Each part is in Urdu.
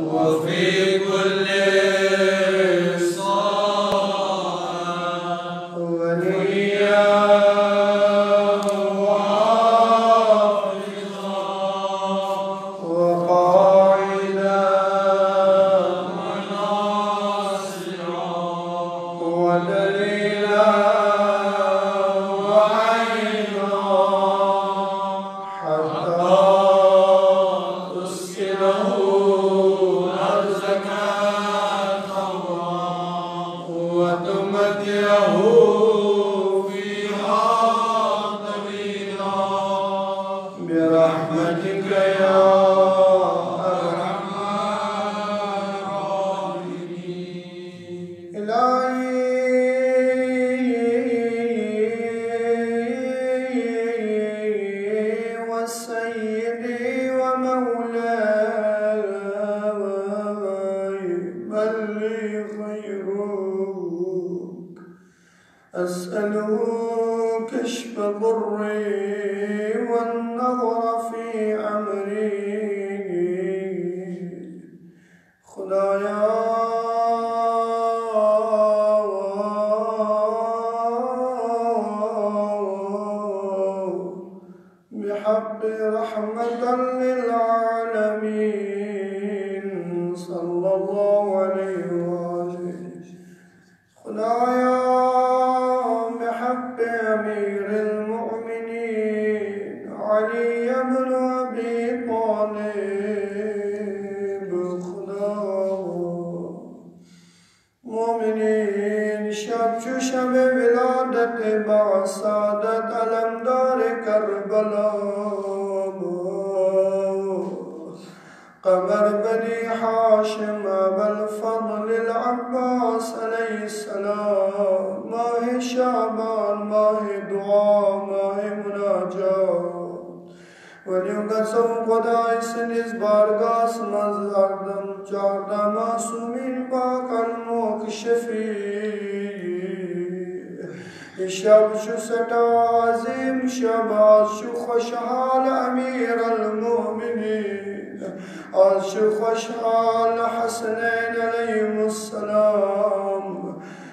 وفي كل صلاة ونية وحافظة وقاعدة وناصرة ودليلا وعينا حتى تسكنه وتمتعه فيها طويلا برحمتك يا أرحم الراحمين. إلهي وسيدي ومولاي بل لي خيرك أسأله كشف ضري والنظر في أمري خدايا بحق رحمة للعالمين صلى الله عليه وآله خدايا بحق أمير المؤمنين علي بن أبي طالب خدايا مؤمنين شب شب ولادت بسعادت علمدار کربلا قمر بني حاشم أبا الفضل العباس عليه السلام ماہ شعبان ماہ دعا ماہ مناجات ولیوں کا سو خدای سنیز بارگاس مزاردم چاردہ معصومین پاک الموک شفیع شب شو سٹا عظیم شباز شو خوشحال امیر المؤمنین آج شو خوشحال حسنین علیہم السلام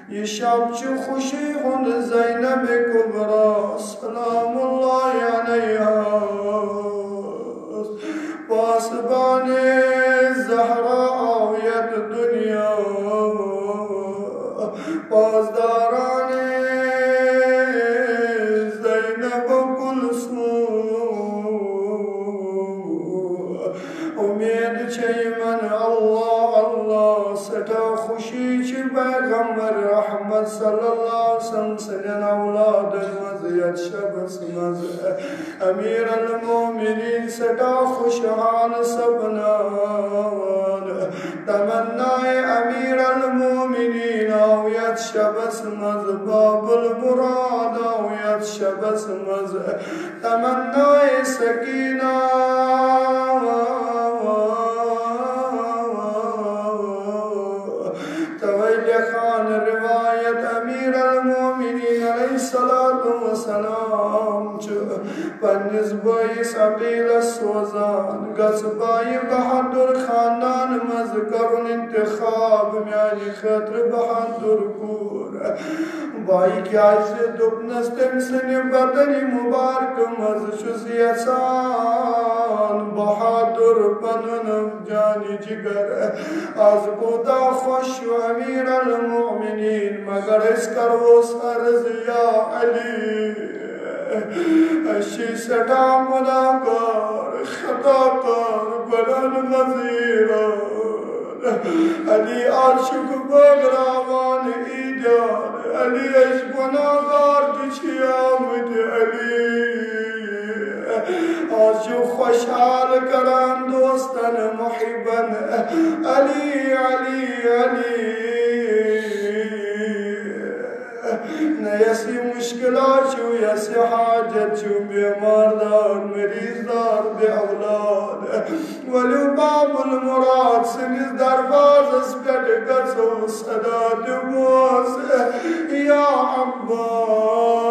یہ شب شو خوشی ہند زینب کبرا سلام اللہ علیہا پاسبان زہرا آویت دنیا پاسداران زینب کلثوم امید چھے من اللہ اللہ سٹا خوشی چھے پیغمبر رحمت صلی اللہ علیہ وسلم سنن اولاد المزید شبس مز امیر المومنین سٹا خوشحال سبنان تمنائے امیر المومنین آویت شبس مز باب المراد آویت شبس مز تمنائے سکینہ خان روایت امیر المومنین علیہ السلام پنیز بائیس عقیل سوزان گز بائی بہادر خاندان مز کرن انتخاب میانی خطر بہادر کور بائی کیا سے دپنس تمسن بدنی مبارک مز شزیسان بہادر پنن جانی جگر از کوتا خوش و امیر المؤمنین مگر اس کروس عرض یا علی اشی سٹا ملاکار خطاکار بلن غزیران علی عاشق بغراوان ایجاد علی اش گناہگار دچی آمد علی عاشق خوشحال کران دوستن محبن علی علی علی نیسی مشکلات چو یسی حاجت چو بیمار دار مریض دار بے اولاد ولو باب المراد سنیز درواز اس پیٹ گزو صدا دموز یا عباس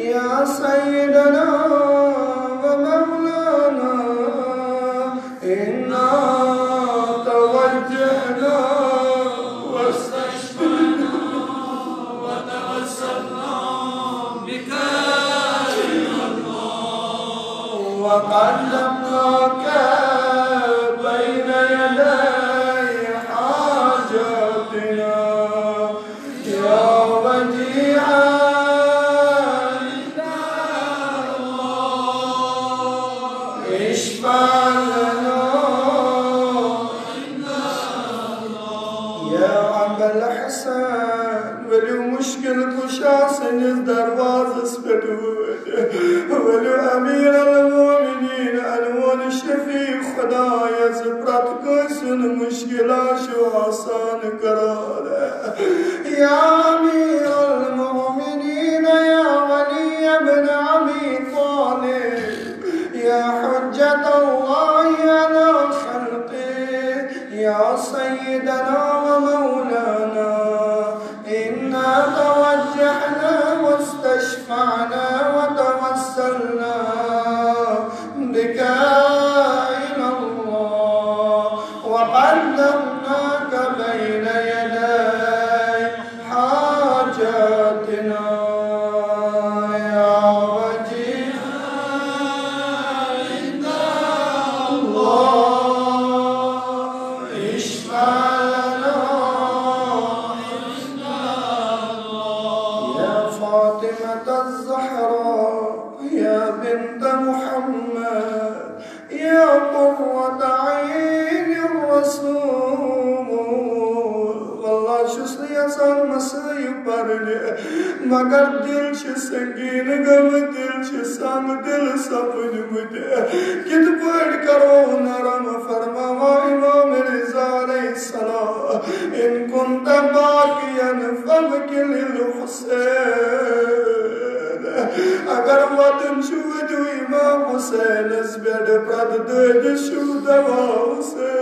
يا سيدنا ومولانا إنا توجهنا واستشفعنا وتوسلنا بك إلى الله وقدمناك بين يدي حاجاتنا يا وديعا اشفع لنا يا أبا الحسن ولو مشكل كشاسن الدرواز اسبدود ولو أمير المؤمنين أنوان الشفيع خدايا زبرت كسن مشكلة شو حسان كرال يا أمير المؤمنين يا ولي ابن أبي طالب يا حجة الله بك إلى الله وقدمناك بين يدي حاجاتنا يا وجيه عند الله اشفع لنا يا فاطمة الزهراء يا بنت محمد يا قرة عين الرسول والله شسني يسان مسيح برني مگر دل چه سنگین غم دل چه سام دل سپن مجھے کت پڑھ کرو نرم فرماوا امام رضا علیہ السلام ان كنت باقيا فابكي للحسين اگر وطن شود امام حسین اس بیڈ پرد دید شود حسین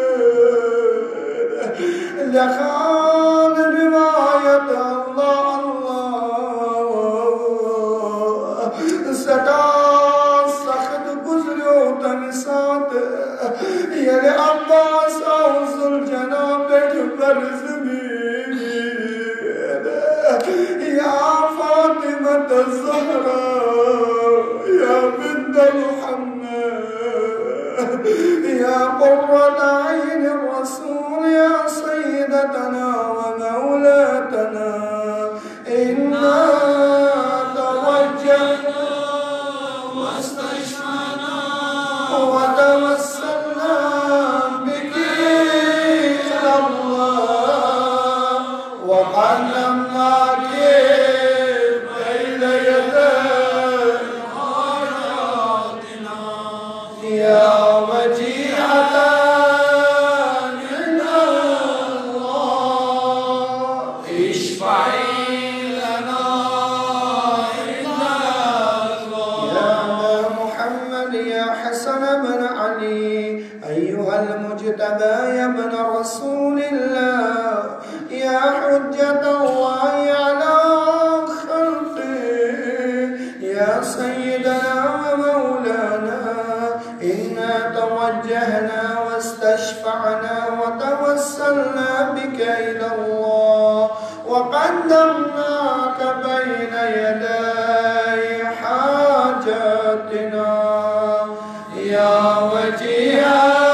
لخان روایت اللہ سٹا سخت گزریو تن ساتھ یعنی عباس اوزل جناب پر زمین یا فاطمة الزهراء يا بنت محمد يا قرة عين الرسول يا سيدتنا ومولاتنا إنا توجهنا واستشفعنا وتوسلنا بك إلى الله وقدمناك بين يدي حاجاتنا يا وجيهة من الله اشفعي لنا إلا الله يا محمد يا حسن بن علي أيها المجتبى يا ابن رسول الله يا حجة الله على خلقه يا سيدنا ومولانا إنا توجهنا واستشفعنا وتوسلنا بك إلى الله وقدمناك بين يدي حاجاتنا يا وجيها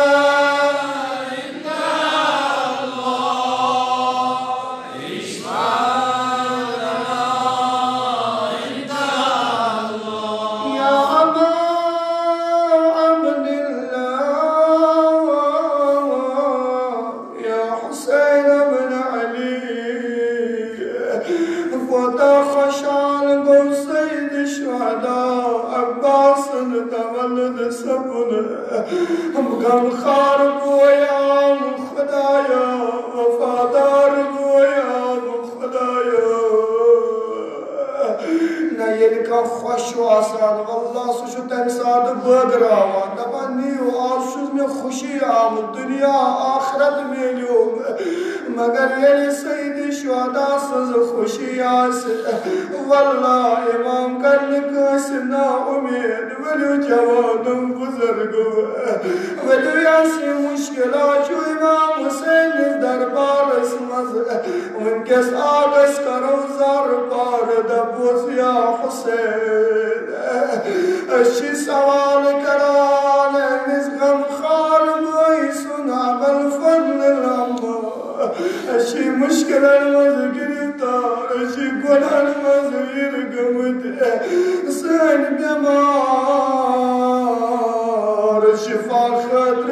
غم خار گویا خدایا وفادار گویا خدایا نیر کا خوش و آسان والله سوشو تم ساد بدراوا دپانی و آرشوز میں خوشی آم دنیا آخرت میں لیوم مگر یلی سید شہداء سز خوشی آس والله امام کرنے کس نا امید ولیو جوادم بزرگو ولیو یاسی مشکلات جو امام حسین دربار اسمز ان کس آگس کرو زار پار دبوز یا حسین اشی سوال کران نیز غم خار موئی سنا بالفضل الامہ اشی مشکل المز گرفتار اشی گناہ المز یرگمت سین بیمار شفا خطر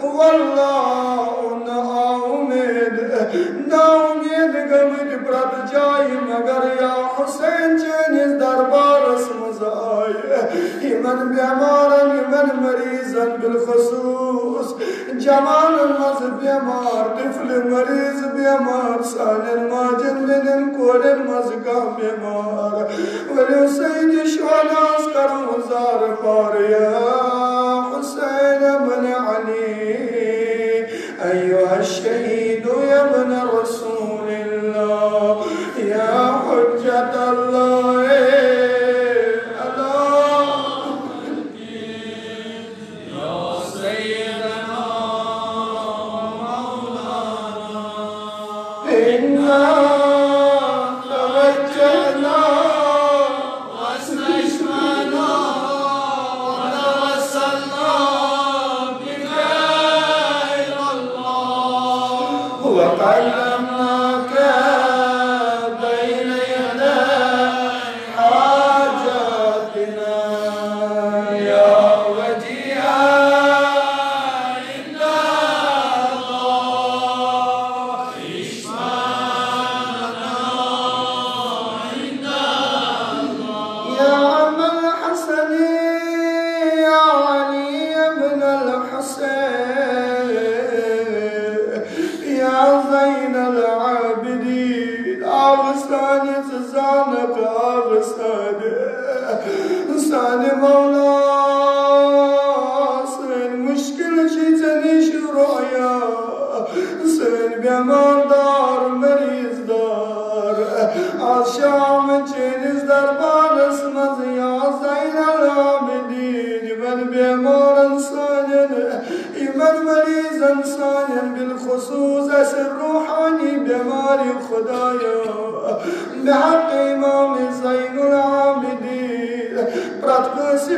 والله نا امید گمت برد جائی مگر یا حسین چنیز دربار اسمز آئی من بیمارن من مریضن بالخصوص جمال المز بیمار طفل مریض بیمار سالن ماجن بدن کول المز کا بیمار ولی سید شہداء کرم زار پار یا حسین بن علی أيها الشهيد يا ابن رسول الله يا حجة الله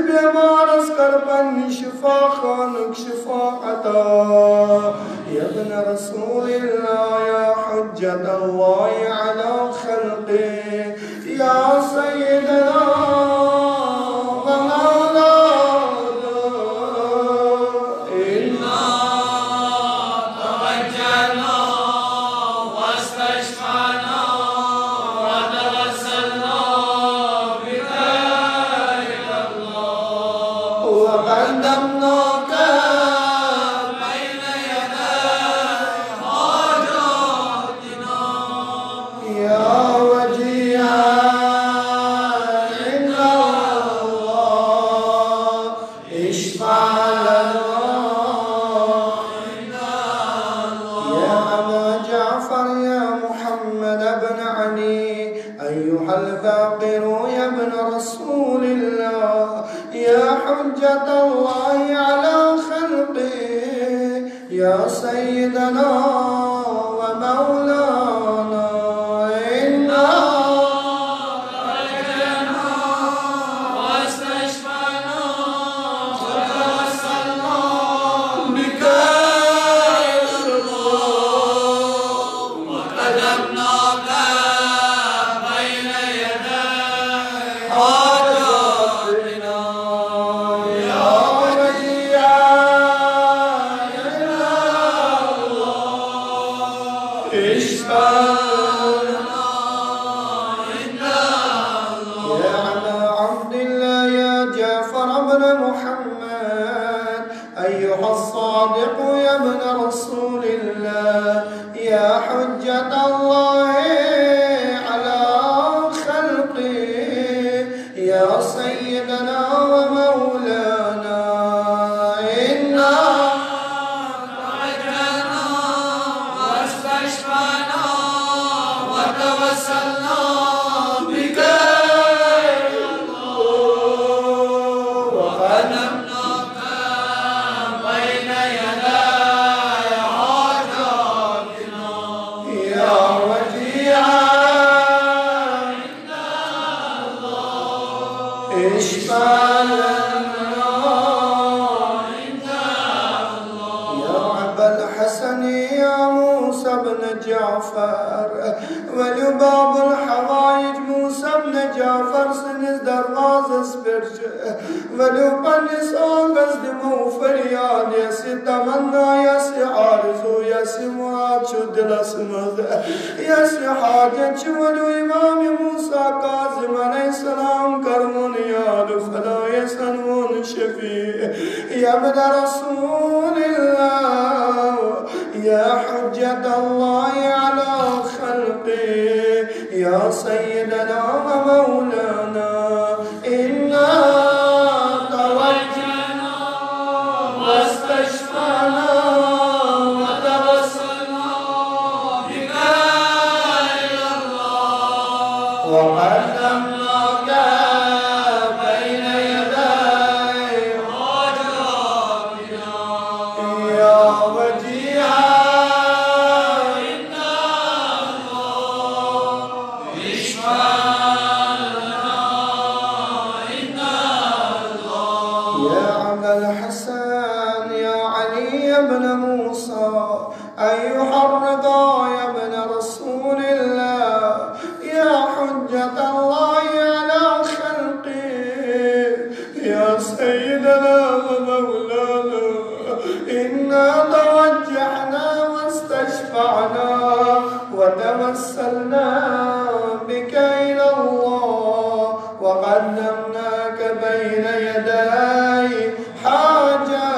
بیمار از کربن شفا خانک شفا عطا یا ابن رسول الله یا حجت الله على خلقه یا سیدنا يا سيدنا ومولانا إنا رجعنا واستشفعنا وتوسلنا بك إلى الله وقدمناك بين يدي حاجاتنا يا أيها الصادق يا ابن رسول الله يا حجة الله على خلقه يا سيدنا ومولانا إنا رجعنا واستشفعنا وتوسلنا بك إلى الله وخدمنا جعفر ولباب الحوائج موسى بن جعفر سنز دروازه سبرجه ولبنس آغاز دمو فرياد يسي تمنى يسي عارضو يسي مراد شو دل سمز يسي حاجت ولو امام موسى كاظم عليه السلام کرمون یاد خدای سنون شفیع يا ابن رسول الله يا حجة الله على خلقه يا سيدنا ومولانا إنا توجهنا واستشفعنا وتوسلنا بك إلى الله وقدمناك بين يدي حاجاتنا يا وجيها أيها الرضا يا ابن رسول الله يا حجة الله على خلقه يا سيدنا ومولانا إنا توجهنا واستشفعنا وتوسلنا بك إلى الله وقدمناك بين يدي حاجاتنا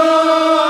Ghazal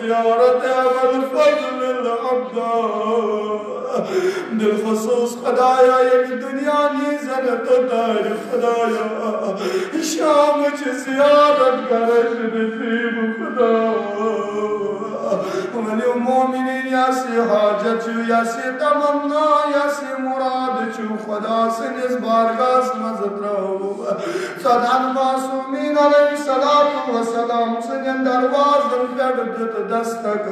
زيارة أبا الفضل العباس بالخصوص خدايا يم الدنيا نزلت تاريخ خدايا شامك زيارة قرش بثيب خدايا وللمؤمنين ياسي حاجتو ياسي تمنا ياسي مرادتو خدا سنس بارغاس مزدرو صدع المعصومين عليه الصلاة والسلام سنن دروازن پردت دستک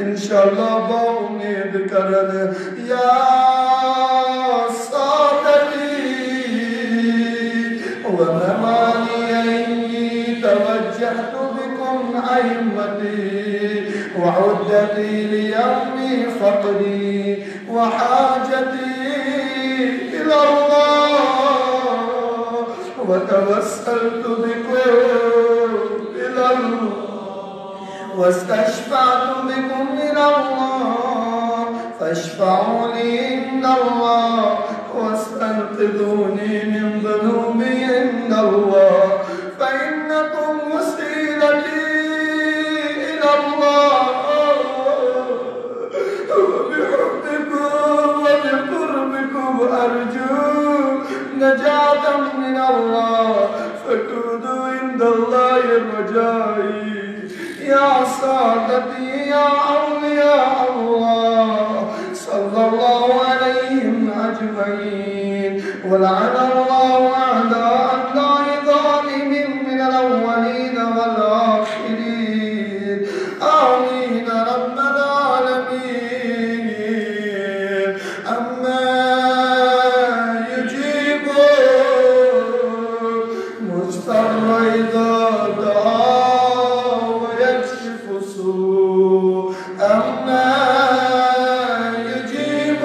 انشاءاللہ با امید کرن یا سادتی ومماني توجهت بكم أئمتي وعدتي ليومي فقري وحاجتي إلى الله وتوسلت بكم إلى الله واستشفعت بكم إلى الله فاشفعوا لي عند الله واستنقذوني من ذنوبي عند الله فإنكم وسيلتي إلى الله وبحبكم وبقربكم أرجو نجاة من الله فكونوا عند الله رجائي يا سادتي يا أولياء الله صلى الله عليهم أجمعين ولعن الله أعداء الله ظالمين من الأولين والآخرين آمين رب العالمين أما يجيب مضطر إذا دعا ويكشف السوء أما يجيب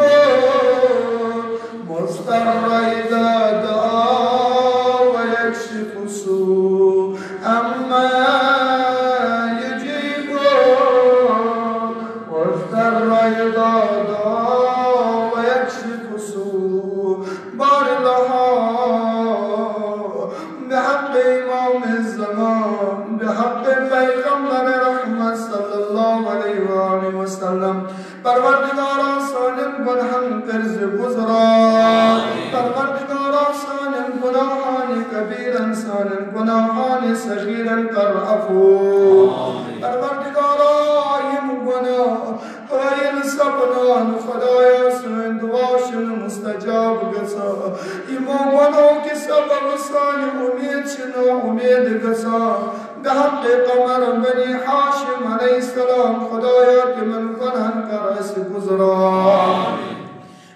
مضطر إذا دعا ويكشف السوء أما يجيب مضطر إذا دعا ويكشف السوء بارك بحق إمام الزمان بحق پیغمبر رحمت صلی اللہ علیہ وآلہ وسلم پروردگارا سالم گناہان قرض گزران پروردگارا سالم گناہان کبیرن سالم گناہان صغیرن کر عفو پروردگارا یم گناہ این سبنان خدایا سن دواشن مستجاب گسا ایمو گناہ کی سبب سال امید چنو امید گسا بحق قمر بني حاشم عليه السلام خدایا کہ من گناہن کا رئیس گزران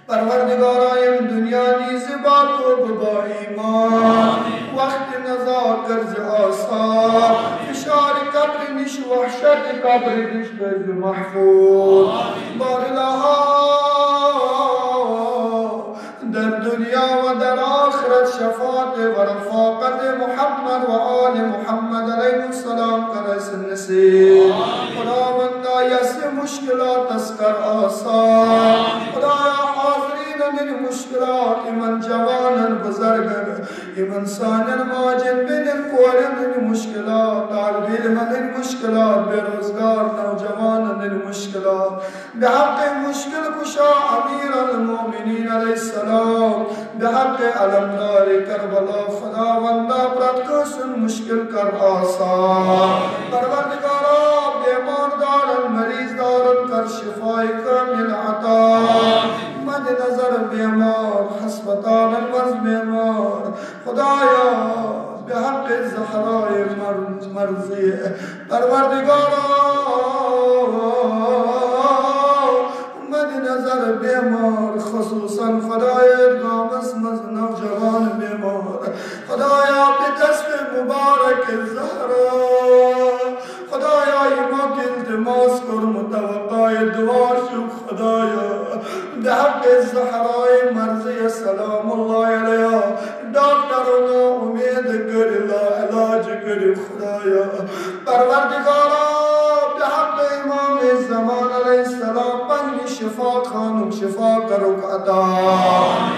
پروردگارا یم دنیا نیز باتو ببا ایمان وقت نزا کرز آسان فشار قبر نش وحشت قبر نش کرز محفوظ بار الہا در دنیا و در آخرت شفاعت و رفاقت محمد و آل محمد علیہ السلام کا رسل نصیب خداوندہ یس مشکلات اسکر آسان خدایا حاضرین من مشکلات من جوانن بزرگن من سانن ماجن من قولن من مشکلات طالب علم من مشکلات بیروزگار نوجوانن من مشکلات بحق مشکل کشا امیر المؤمنین علیہ السلام بحق علمدار کربلا خداوندہ براتکسن مشکل کر آسان پروردگارا بیمار دارن مریض دارن کر شفای کامل عطا مد نظر بیمار ہسپتال المرض بیمار خدایا بحق الزہراء مرضی پروردگارا مد نظر بیمار خصوصا خدایا گامس نوجوان بیمار خدایا بکسب مبارک الزہراء خدایا ایمان کے التماس کر متوقع دعا شو خدایا بحق الزہراء مرضی سلام اللہ علیہ ڈاکٹرنا امید کر لا علاج کر خدایا پروردگارا بحق امام الزمان علیہ السلام بنی شفا خانم شفا کرک عطا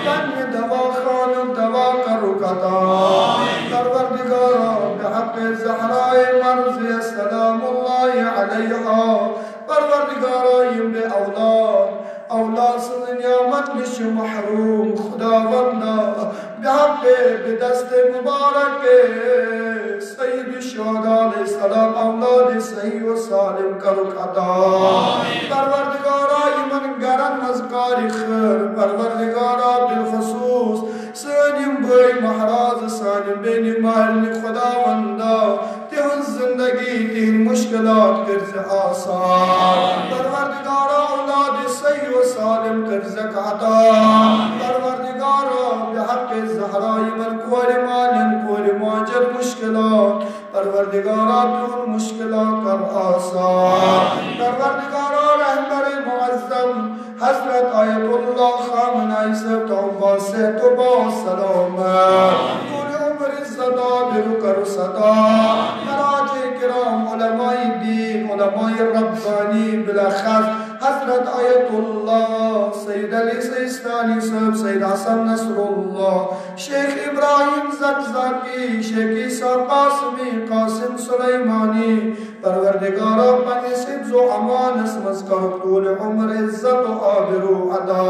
بنی دوا خانم دوا کرک عطا پروردگارا بحق الزہراء مرضی سلام اللہ علیہا پروردگارا یم بے اولاد سے نعمت نش محروم خداوندا بحق بدست مبارک سید الشہداء علیہ السلام اولاد صحیح و سالم کرک عطا پروردگارا یمن گرن مذکار خیر پروردگارا بالخصوص سانیم بھائی محراز سانیم بین محل خداوندا تہن زندگی تہن مشکلات کرز آسان پروردگارا اولاد صحیح و سالم کرزک عطا پروردگارا بحق الزہرائی من کوری مالن کوری ماجر مشکلات پروردگارا تہن مشکلات کر آسان پروردگارا رہبر معظم حضرت آیت اللہ خامنائی سے توبہ سے توبہ سلامت پوری عمر صدا برکر صدا مراجع کرام علماء دین علماء ربانی بلاخص حضرت آیت اللہ سید علی سیستانی صاحب سید حسن نصر اللہ شیخ ابراہیم زکزاکی شیخ عیسیٰ قاسمی قاسم سلیمانی پروردگارا پنی سبز و امان اسمز کرک طول عمر عزت و آبر و عدا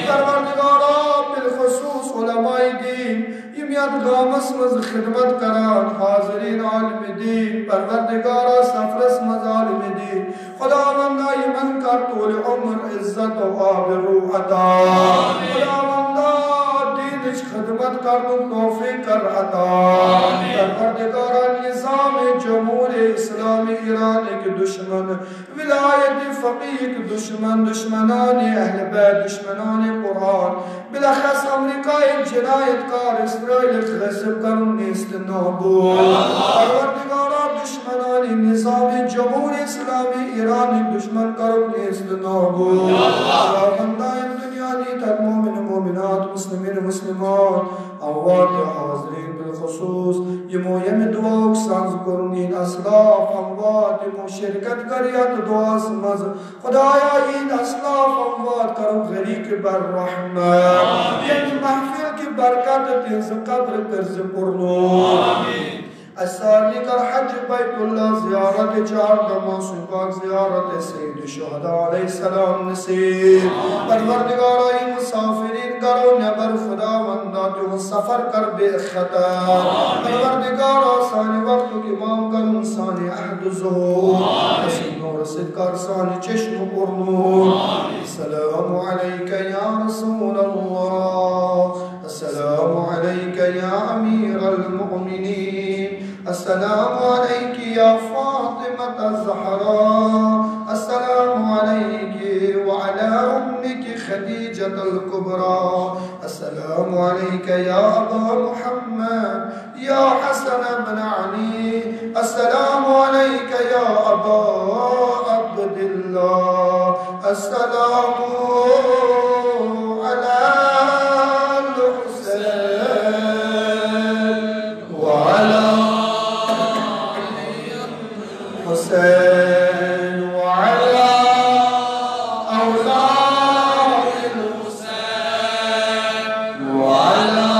پروردگارا بالخصوص علماء دین یمیت گام اسمز خدمت کران حاضرین عالم دین پروردگارا سفر اسمز عالم دین خداوندہ یمن کر طول عمر عزت و آبر و عدا خداوندہ دینش خدمت کرن توفیق کر عطا پروردگارا نظام جمہور اسلام ایران کے دشمن ولایت فقیہ کے دشمن دشمنان اہل بیت دشمنان قرآن بلاخص امریکہ ایک جنایت کار اسرائیل غصب کرن نیست نابود پروردگارا دشمنان نظام جمہور اسلامی ایران دشمن کرن نیست نابود خداوندہ دنیا نیت مومن مومنات مسلمین مسلمان اموات حاضرین بالخصوص یمو یم دعا سانز کرنین اسلاف اموات یمو شرکت کریت دعا سمز خدایا این اسلاف اموات کرو غریق بر رحمت یعنی محفل کی برکت تنز قبر ترز پرنو الثانی کر حج بیت اللہ زیارت چار دماسن پاک زیارت سید الشہداء علیہ السلام نصیب پروردگارہ مسافرین کرو نبر خداوندہ سفر کر بے خطر پروردگارہ ثانی وقت امام کرن ثانی عہد ظہور اسی نور صدقار ثانی چشم پرنور السلام علیکہ یا رسول اللہ السلام علیکہ یا امیر المؤمنین السلام عليك يا فاطمة الزهراء السلام عليك وعلى أمك خديجة الكبرى السلام عليك يا أبا محمد يا حسن بن علي السلام عليك يا أبا عبد الله السلام على الحسين وعلى أولاد الحسين وعلى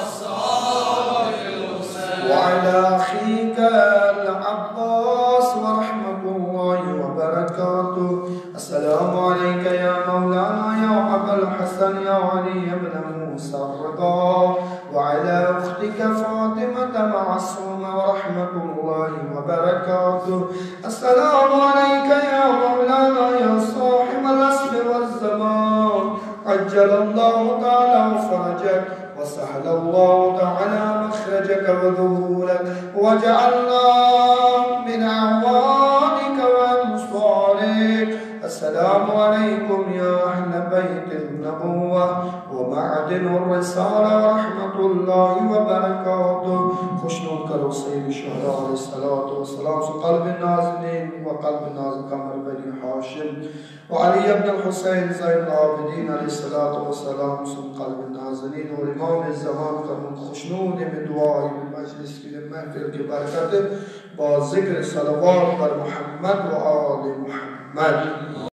أصحاب الحسين وعلى أخيك العباس ورحمة الله وبركاته السلام عليك يا مولانا يا أبا الحسن يا علي بن موسى الرضا وعلى أختك فاطمة معصومة ورحمة الله وبركاته السلام عليك يا مولانا يا صاحب الأسر والزمان عجل الله تعالى فرجك وسهل الله تعالى مخرجك وظهورك وجعلنا من أعوانك وأنصارك السلام عليكم يا أهل بيت النبوة ومعدن الرسالة ورحمة الله وبركاته خشنون کرو سید الشہداء علیہ السلام قلب النازلين وقلب النازل قمر بني حاشم وعلي بن الحسين زين العابدين عليه الصلاة والسلام قلب النازلين والإمام الزمان قرن خشنون من دعائي بالمجلس في المحفل کی برکت با ذکر صلوات بر محمد و آل محمد